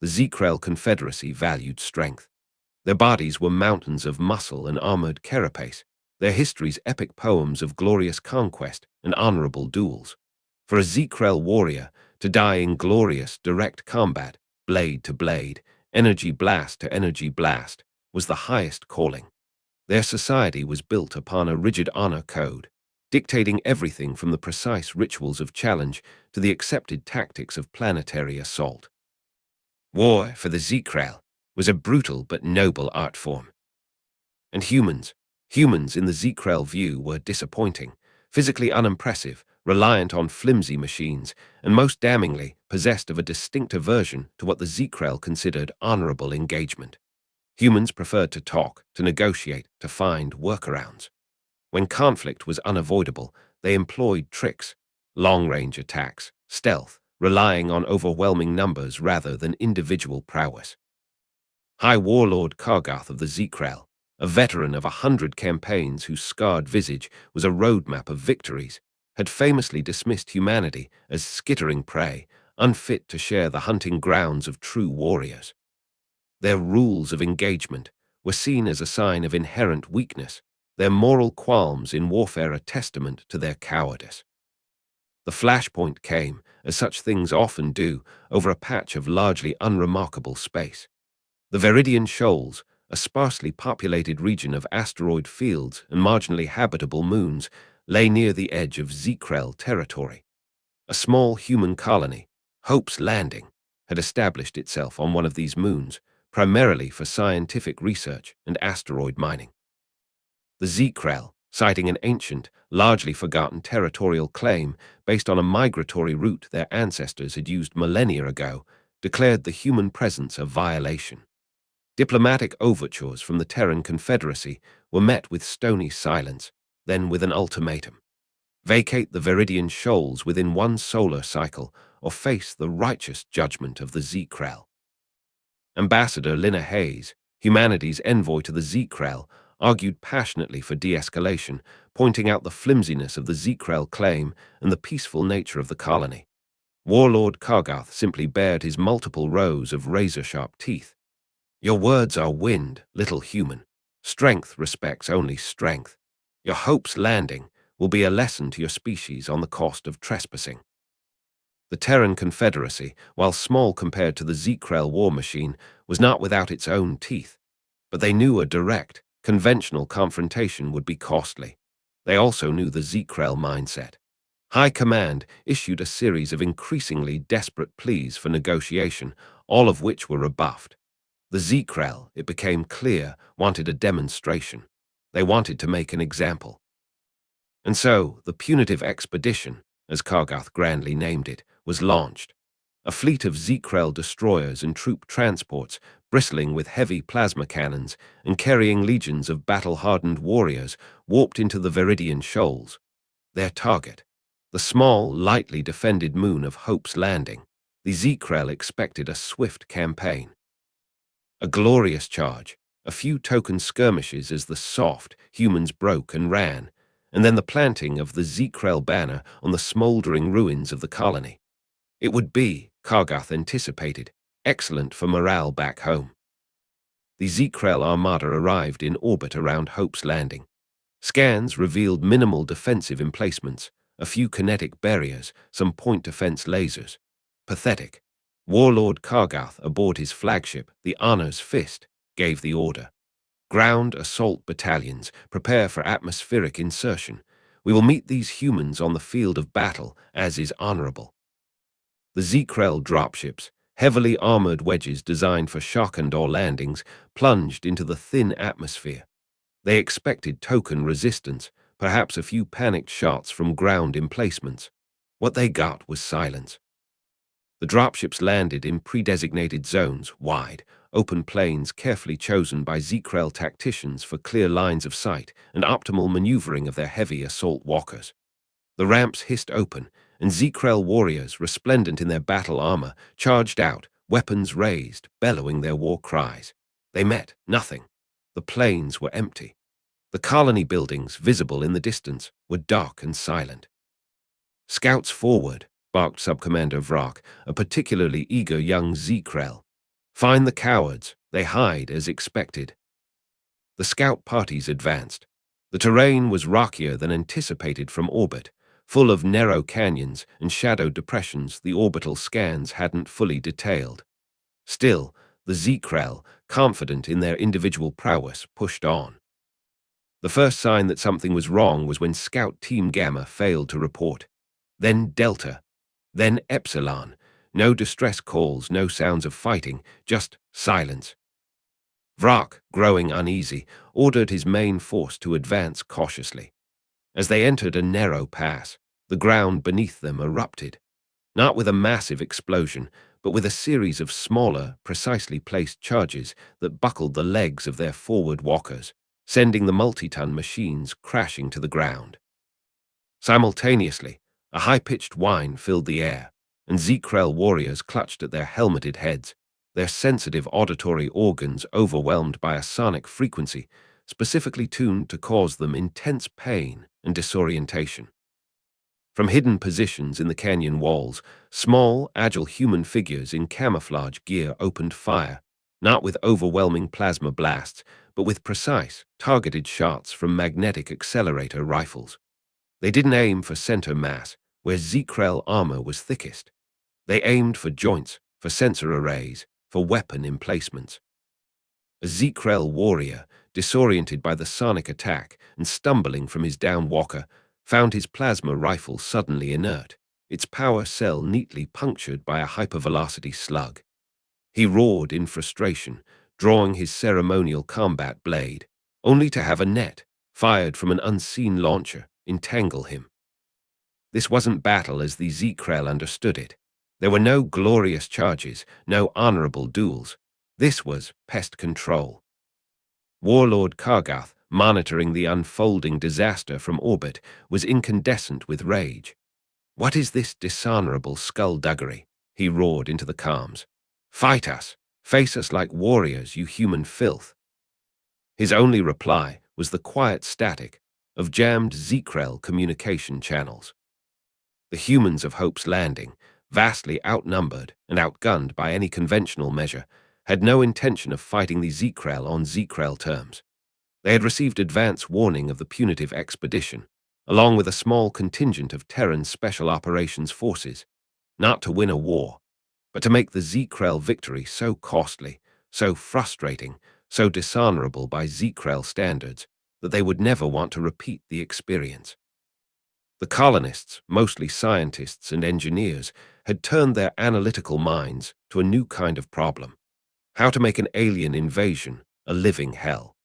The Zekrel Confederacy valued strength. Their bodies were mountains of muscle and armored carapace, their histories epic poems of glorious conquest and honorable duels. For a Zekrel warrior to die in glorious, direct combat, blade to blade, energy blast to energy blast, was the highest calling. Their society was built upon a rigid honor code, dictating everything from the precise rituals of challenge to the accepted tactics of planetary assault. War, for the Zekrel, was a brutal but noble art form. And humans in the Zekrel view were disappointing, physically unimpressive, reliant on flimsy machines, and most damningly possessed of a distinct aversion to what the Zekrel considered honorable engagement. Humans preferred to talk, to negotiate, to find workarounds. When conflict was unavoidable, they employed tricks, long-range attacks, stealth, relying on overwhelming numbers rather than individual prowess. High Warlord Kargath of the Zekrel, a veteran of 100 campaigns whose scarred visage was a roadmap of victories, had famously dismissed humanity as skittering prey, unfit to share the hunting grounds of true warriors. Their rules of engagement were seen as a sign of inherent weakness, their moral qualms in warfare a testament to their cowardice. The flashpoint came, as such things often do, over a patch of largely unremarkable space. The Viridian Shoals, a sparsely populated region of asteroid fields and marginally habitable moons, lay near the edge of Zekrel territory. A small human colony, Hope's Landing, had established itself on one of these moons, primarily for scientific research and asteroid mining. The Zekrel, citing an ancient, largely forgotten territorial claim based on a migratory route their ancestors had used millennia ago, declared the human presence a violation. Diplomatic overtures from the Terran Confederacy were met with stony silence, then with an ultimatum. Vacate the Viridian Shoals within one solar cycle or face the righteous judgment of the Zekrel. Ambassador Lina Hayes, humanity's envoy to the Zekrel, argued passionately for de-escalation, pointing out the flimsiness of the Zekrel claim and the peaceful nature of the colony. Warlord Kargath simply bared his multiple rows of razor-sharp teeth. Your words are wind, little human. Strength respects only strength. Your Hope's Landing will be a lesson to your species on the cost of trespassing. The Terran Confederacy, while small compared to the Zekrel war machine, was not without its own teeth. But they knew a direct, conventional confrontation would be costly. They also knew the Zekrel mindset. High Command issued a series of increasingly desperate pleas for negotiation, all of which were rebuffed. The Zekrel, it became clear, wanted a demonstration. They wanted to make an example. And so, the punitive expedition, as Kargath grandly named it, was launched. A fleet of Zekrel destroyers and troop transports, bristling with heavy plasma cannons and carrying legions of battle-hardened warriors, warped into the Viridian Shoals. Their target, the small, lightly defended moon of Hope's Landing, the Zekrel expected a swift campaign. A glorious charge, a few token skirmishes as the soft humans broke and ran, and then the planting of the Zekrel banner on the smoldering ruins of the colony. It would be, Kargath anticipated, excellent for morale back home. The Zekrel armada arrived in orbit around Hope's Landing. Scans revealed minimal defensive emplacements, a few kinetic barriers, some point defense lasers. Pathetic. Warlord Kargath aboard his flagship, the Honor's Fist, gave the order. Ground assault battalions, prepare for atmospheric insertion. We will meet these humans on the field of battle, as is honorable. The Zekrel dropships, heavily armored wedges designed for shock and awe landings, plunged into the thin atmosphere. They expected token resistance, perhaps a few panicked shots from ground emplacements. What they got was silence. The dropships landed in pre-designated zones, wide, open plains carefully chosen by Zekrel tacticians for clear lines of sight and optimal maneuvering of their heavy assault walkers. The ramps hissed open, and Zekrel warriors, resplendent in their battle armor, charged out, weapons raised, bellowing their war cries. They met nothing. The plains were empty. The colony buildings, visible in the distance, were dark and silent. "Scouts forward," barked Subcommander Vrak, a particularly eager young Zekrel. Find the cowards. They hide as expected. The scout parties advanced. The terrain was rockier than anticipated from orbit, full of narrow canyons and shadow depressions the orbital scans hadn't fully detailed. Still, the Zekrel, confident in their individual prowess, pushed on. The first sign that something was wrong was when Scout Team Gamma failed to report. Then Delta. Then Epsilon. No distress calls, no sounds of fighting, just silence. Vrak, growing uneasy, ordered his main force to advance cautiously. As they entered a narrow pass, the ground beneath them erupted, not with a massive explosion, but with a series of smaller, precisely placed charges that buckled the legs of their forward walkers, sending the multi-ton machines crashing to the ground. Simultaneously, a high-pitched whine filled the air, and Zekrel warriors clutched at their helmeted heads, their sensitive auditory organs overwhelmed by a sonic frequency specifically tuned to cause them intense pain and disorientation. From hidden positions in the canyon walls, small, agile human figures in camouflage gear opened fire, not with overwhelming plasma blasts, but with precise, targeted shots from magnetic accelerator rifles. They didn't aim for center mass, where Zekrel armor was thickest. They aimed for joints, for sensor arrays, for weapon emplacements. A Zekrel warrior, disoriented by the sonic attack and stumbling from his down walker, found his plasma rifle suddenly inert, its power cell neatly punctured by a hypervelocity slug. He roared in frustration, drawing his ceremonial combat blade, only to have a net, fired from an unseen launcher, entangle him. This wasn't battle as the Zekrel understood it. There were no glorious charges, no honorable duels. This was pest control. Warlord Kargath, monitoring the unfolding disaster from orbit, was incandescent with rage. "What is this dishonorable skullduggery?" he roared into the calms. "Fight us! Face us like warriors, you human filth!" His only reply was the quiet static of jammed Zekrel communication channels. The humans of Hope's Landing, vastly outnumbered and outgunned by any conventional measure, had no intention of fighting the Zekrel on Zekrel terms. They had received advance warning of the punitive expedition, along with a small contingent of Terran Special Operations Forces, not to win a war, but to make the Zekrel victory so costly, so frustrating, so dishonorable by Zekrel standards that they would never want to repeat the experience. The colonists, mostly scientists and engineers, had turned their analytical minds to a new kind of problem: how to make an alien invasion a living hell.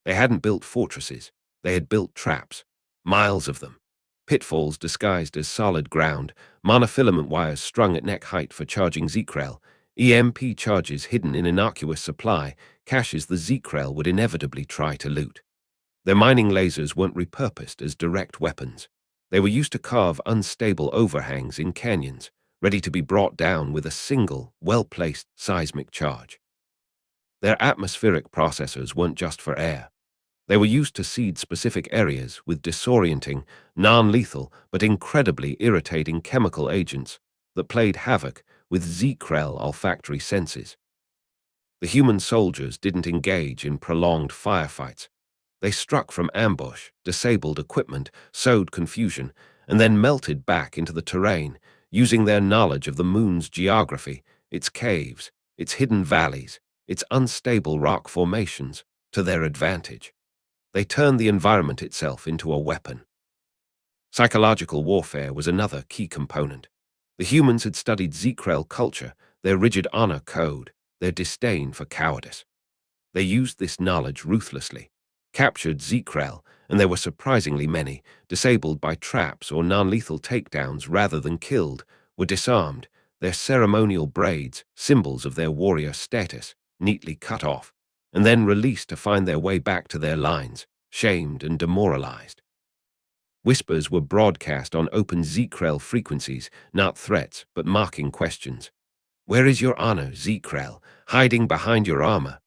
They hadn't built fortresses, they had built traps, miles of them, pitfalls disguised as solid ground, monofilament wires strung at neck height for charging Zekrel, EMP charges hidden in innocuous supply, caches the Zekrel would inevitably try to loot. Their mining lasers weren't repurposed as direct weapons. They were used to carve unstable overhangs in canyons, ready to be brought down with a single, well-placed seismic charge. Their atmospheric processors weren't just for air. They were used to seed specific areas with disorienting, non-lethal, but incredibly irritating chemical agents that played havoc with Zekrel olfactory senses. The human soldiers didn't engage in prolonged firefights. They struck from ambush, disabled equipment, sowed confusion, and then melted back into the terrain, using their knowledge of the moon's geography, its caves, its hidden valleys, its unstable rock formations, to their advantage. They turned the environment itself into a weapon. Psychological warfare was another key component. The humans had studied Zekrel culture, their rigid honor code, their disdain for cowardice. They used this knowledge ruthlessly, captured Zekrel, and there were surprisingly many, disabled by traps or non-lethal takedowns rather than killed, were disarmed, their ceremonial braids, symbols of their warrior status, neatly cut off, and then released to find their way back to their lines, shamed and demoralized. Whispers were broadcast on open Zekrel frequencies, not threats, but mocking questions. "Where is your honor, Zekrel, hiding behind your armor?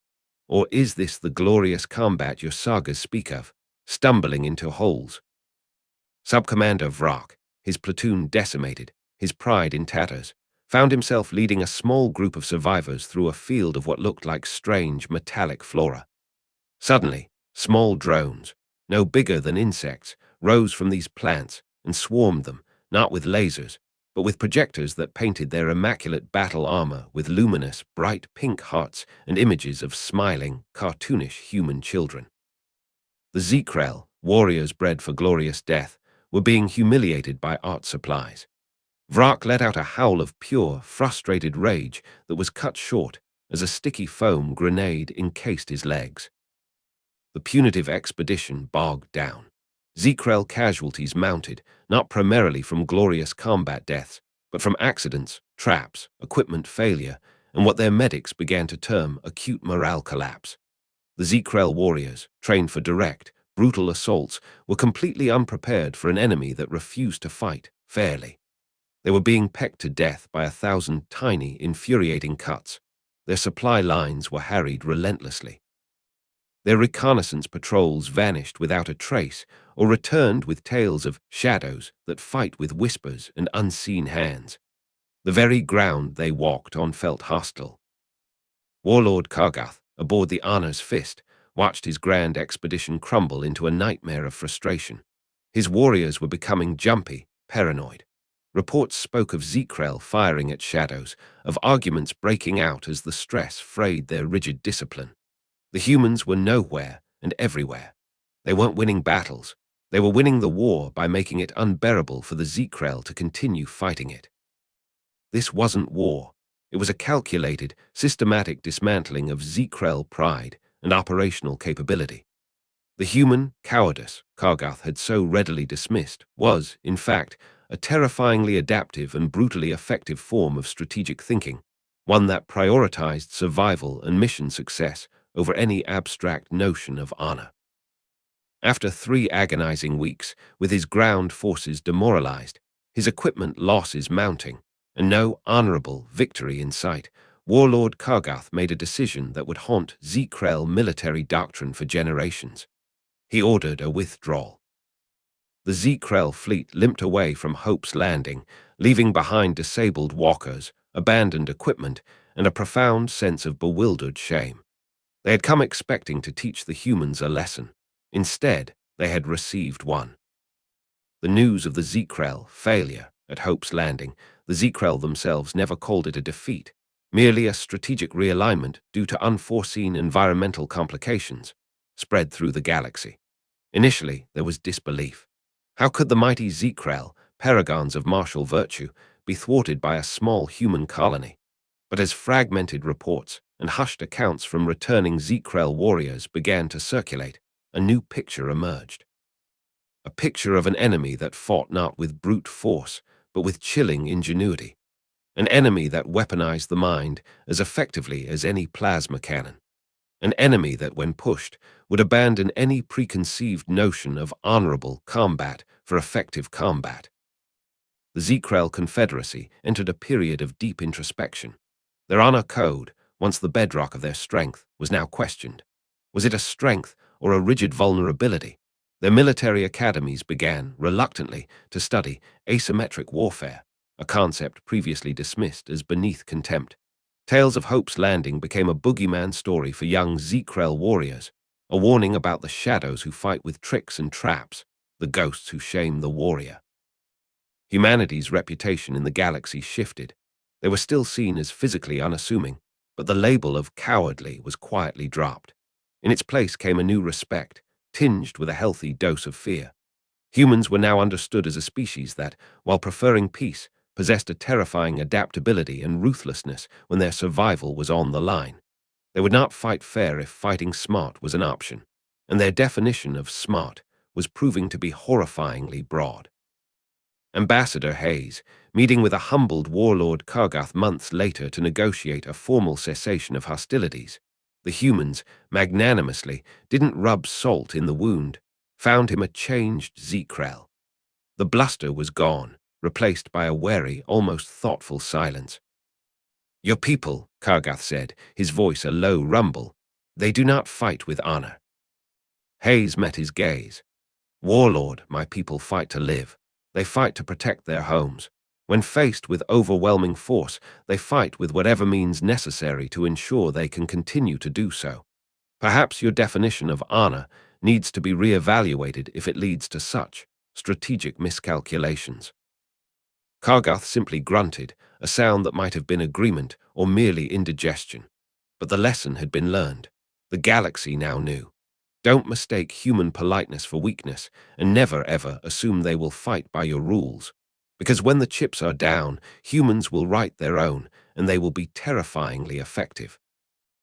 Or is this the glorious combat your sagas speak of, stumbling into holes?" Subcommander Vrak, his platoon decimated, his pride in tatters, found himself leading a small group of survivors through a field of what looked like strange metallic flora. Suddenly, small drones, no bigger than insects, rose from these plants and swarmed them, not with lasers, but with projectors that painted their immaculate battle armor with luminous, bright pink hearts and images of smiling, cartoonish human children. The Zekrel, warriors bred for glorious death, were being humiliated by art supplies. Vrak let out a howl of pure, frustrated rage that was cut short as a sticky foam grenade encased his legs. The punitive expedition bogged down. Zekrel casualties mounted, not primarily from glorious combat deaths, but from accidents, traps, equipment failure, and what their medics began to term acute morale collapse. The Zekrel warriors, trained for direct, brutal assaults, were completely unprepared for an enemy that refused to fight fairly. They were being pecked to death by 1,000 tiny, infuriating cuts. Their supply lines were harried relentlessly. Their reconnaissance patrols vanished without a trace or returned with tales of shadows that fight with whispers and unseen hands. The very ground they walked on felt hostile. Warlord Kargath, aboard the Honor's Fist, watched his grand expedition crumble into a nightmare of frustration. His warriors were becoming jumpy, paranoid. Reports spoke of Zekrel firing at shadows, of arguments breaking out as the stress frayed their rigid discipline. The humans were nowhere and everywhere. They weren't winning battles. They were winning the war by making it unbearable for the Zekrel to continue fighting it. This wasn't war. It was a calculated, systematic dismantling of Zekrel pride and operational capability. The human cowardice Kargath had so readily dismissed was, in fact, a terrifyingly adaptive and brutally effective form of strategic thinking, one that prioritized survival and mission success over any abstract notion of honor. After 3 agonizing weeks, with his ground forces demoralized, his equipment losses mounting, and no honorable victory in sight, Warlord Kargath made a decision that would haunt Zekrel military doctrine for generations. He ordered a withdrawal. The Zekrel fleet limped away from Hope's Landing, leaving behind disabled walkers, abandoned equipment, and a profound sense of bewildered shame. They had come expecting to teach the humans a lesson. Instead, they had received one. The news of the Zekrel failure at Hope's Landing, the Zekrel themselves never called it a defeat, merely a strategic realignment due to unforeseen environmental complications, spread through the galaxy. Initially, there was disbelief. How could the mighty Zekrel, paragons of martial virtue, be thwarted by a small human colony? But as fragmented reports and hushed accounts from returning Zekrel warriors began to circulate, a new picture emerged. A picture of an enemy that fought not with brute force, but with chilling ingenuity. An enemy that weaponized the mind as effectively as any plasma cannon. An enemy that, when pushed, would abandon any preconceived notion of honorable combat for effective combat. The Zekrel Confederacy entered a period of deep introspection. Their honor code, once the bedrock of their strength, was now questioned. Was it a strength or a rigid vulnerability? Their military academies began, reluctantly, to study asymmetric warfare, a concept previously dismissed as beneath contempt. Tales of Hope's Landing became a boogeyman story for young Zekrel warriors, a warning about the shadows who fight with tricks and traps, the ghosts who shame the warrior. Humanity's reputation in the galaxy shifted. They were still seen as physically unassuming, but the label of cowardly was quietly dropped. In its place came a new respect, tinged with a healthy dose of fear. Humans were now understood as a species that, while preferring peace, possessed a terrifying adaptability and ruthlessness when their survival was on the line. They would not fight fair if fighting smart was an option, and their definition of smart was proving to be horrifyingly broad. Ambassador Hayes, meeting with a humbled warlord Kargath months later to negotiate a formal cessation of hostilities. The humans, magnanimously, didn't rub salt in the wound, found him a changed Zekrel. The bluster was gone, replaced by a wary, almost thoughtful silence. "Your people," Kargath said, his voice a low rumble, "they do not fight with honor." Hayes met his gaze. "Warlord, my people fight to live. They fight to protect their homes. When faced with overwhelming force, they fight with whatever means necessary to ensure they can continue to do so. Perhaps your definition of honor needs to be re-evaluated if it leads to such strategic miscalculations. Kargath simply grunted, a sound that might have been agreement or merely indigestion. But the lesson had been learned. The galaxy now knew. Don't mistake human politeness for weakness, and never ever assume they will fight by your rules. Because when the chips are down, humans will write their own, and they will be terrifyingly effective.